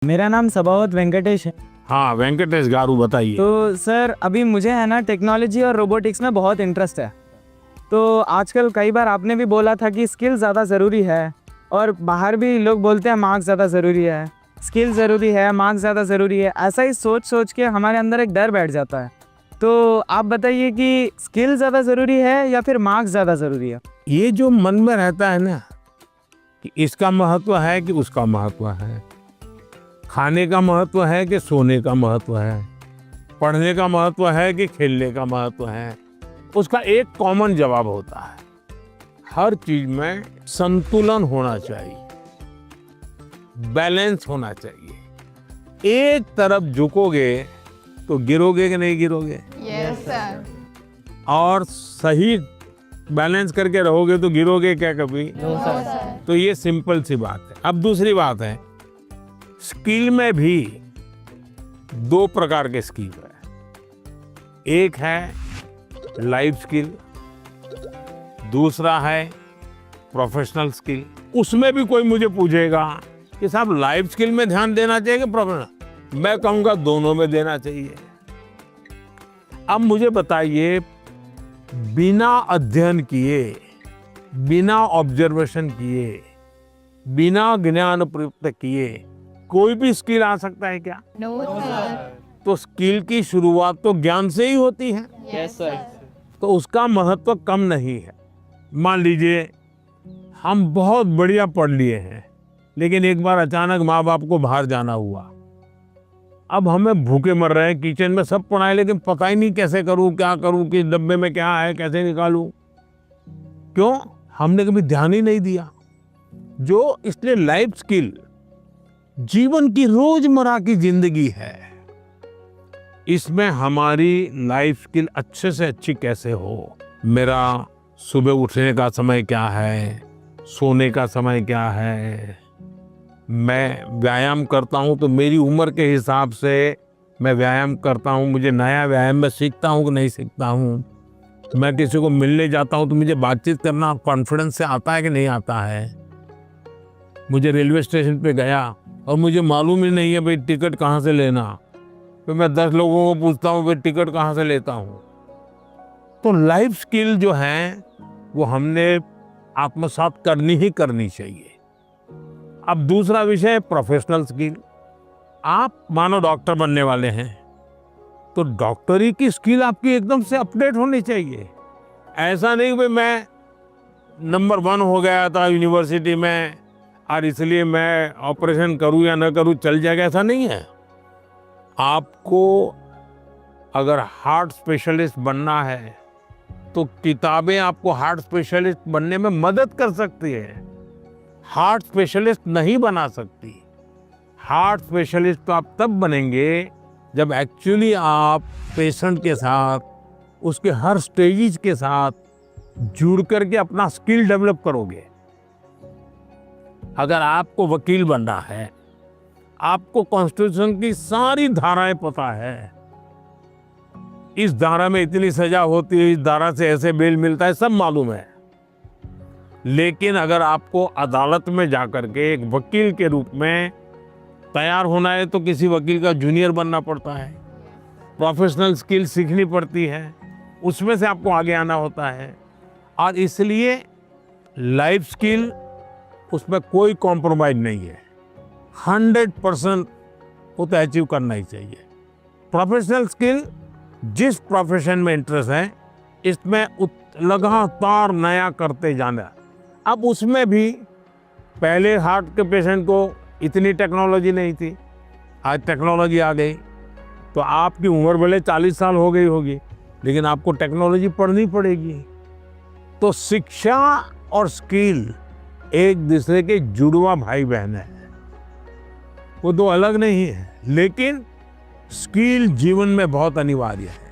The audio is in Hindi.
मेरा नाम सबावत वेंकटेश है। हाँ, वेंकटेश गारू, बताइए। तो सर अभी मुझे है ना टेक्नोलॉजी और रोबोटिक्स में बहुत इंटरेस्ट है। तो आजकल कई बार आपने भी बोला था कि स्किल ज़्यादा ज़रूरी है, और बाहर भी लोग बोलते हैं मार्क्स ज़्यादा ज़रूरी है, स्किल ज़रूरी है, मार्क्स ज़्यादा ज़रूरी है। ऐसा ही सोच सोच के हमारे अंदर एक डर बैठ जाता है। तो आप बताइए कि स्किल ज़्यादा ज़रूरी है या फिर मार्क्स ज़्यादा ज़रूरी है? ये जो मन में रहता है ना कि इसका महत्व है कि उसका महत्व है, खाने का महत्व है कि सोने का महत्व है, पढ़ने का महत्व है कि खेलने का महत्व है, उसका एक कॉमन जवाब होता है, हर चीज में संतुलन होना चाहिए, बैलेंस होना चाहिए। एक तरफ झुकोगे तो गिरोगे कि नहीं गिरोगे? Yes sir. और सही बैलेंस करके रहोगे तो गिरोगे क्या कभी? No sir. तो ये सिंपल सी बात है। अब दूसरी बात है, स्किल में भी दो प्रकार के स्किल है। एक है लाइफ स्किल, दूसरा है प्रोफेशनल स्किल। उसमें भी कोई मुझे पूछेगा कि साहब लाइफ स्किल में ध्यान देना चाहिए कि प्रोफेशनल, मैं कहूंगा दोनों में देना चाहिए। अब मुझे बताइए, बिना अध्ययन किए, बिना ऑब्जर्वेशन किए, बिना ज्ञान प्राप्त किए कोई भी स्किल आ सकता है क्या? No sir. तो स्किल की शुरुआत तो ज्ञान से ही होती है। Yes sir. तो उसका महत्व कम नहीं है। मान लीजिए हम बहुत बढ़िया पढ़ लिए हैं, लेकिन एक बार अचानक माँ बाप को बाहर जाना हुआ। अब हमें भूखे मर रहे हैं, किचन में सब पड़ा है, लेकिन पता ही नहीं कैसे करूं, क्या करूं, कि डब्बे में क्या है, कैसे निकालूं। क्यों? हमने कभी ध्यान ही नहीं दिया। इसलिए लाइफ स्किल जीवन की रोजमर्रा की जिंदगी है, इसमें हमारी लाइफ स्किल अच्छे से अच्छी कैसे हो। मेरा सुबह उठने का समय क्या है, सोने का समय क्या है, मैं व्यायाम करता हूं तो मेरी उम्र के हिसाब से मैं व्यायाम करता हूं, मुझे नया व्यायाम में सीखता हूं कि नहीं सीखता हूं। मैं किसी को मिलने जाता हूं तो मुझे बातचीत करना कॉन्फिडेंस से आता है कि नहीं आता है। मुझे रेलवे स्टेशन पे गया और मुझे मालूम ही नहीं है भाई टिकट कहाँ से लेना, तो मैं 10 लोगों को पूछता हूँ भाई टिकट कहाँ से लेता हूँ। तो लाइफ स्किल जो है वो हमने आत्मसात करनी ही करनी चाहिए। अब दूसरा विषय है प्रोफेशनल स्किल। आप मानो डॉक्टर बनने वाले हैं, तो डॉक्टरी की स्किल आपकी एकदम से अपडेट होनी चाहिए। ऐसा नहीं कि मैं नंबर 1 हो गया था यूनिवर्सिटी में और इसलिए मैं ऑपरेशन करूं या ना करूं चल जाएगा, ऐसा नहीं है। आपको अगर हार्ट स्पेशलिस्ट बनना है तो किताबें आपको हार्ट स्पेशलिस्ट बनने में मदद कर सकती है, हार्ट स्पेशलिस्ट नहीं बना सकती। हार्ट स्पेशलिस्ट तो आप तब बनेंगे जब एक्चुअली आप पेशेंट के साथ, उसके हर स्टेजेस के साथ जुड़ करके अपना स्किल डेवलप करोगे। अगर आपको वकील बनना है, आपको कॉन्स्टिट्यूशन की सारी धाराएं पता है, इस धारा में इतनी सजा होती है, इस धारा से ऐसे बेल मिलता है, सब मालूम है। लेकिन अगर आपको अदालत में जाकर के एक वकील के रूप में तैयार होना है तो किसी वकील का जूनियर बनना पड़ता है, प्रोफेशनल स्किल सीखनी पड़ती है, उसमें से आपको आगे आना होता है। और इसलिए लाइफ स्किल, उसमें कोई कॉम्प्रोमाइज नहीं है, 100% वो तो अचीव करना ही चाहिए। प्रोफेशनल स्किल, जिस प्रोफेशन में इंटरेस्ट है इसमें लगातार नया करते जाना। अब उसमें भी पहले हार्ट के पेशेंट को इतनी टेक्नोलॉजी नहीं थी, आज टेक्नोलॉजी आ गई। तो आपकी उम्र भले 40 साल हो गई होगी, लेकिन आपको टेक्नोलॉजी पढ़नी पड़ेगी। तो शिक्षा और स्किल एक दूसरे के जुड़वा भाई बहन है, वो दो अलग नहीं है, लेकिन स्किल जीवन में बहुत अनिवार्य है।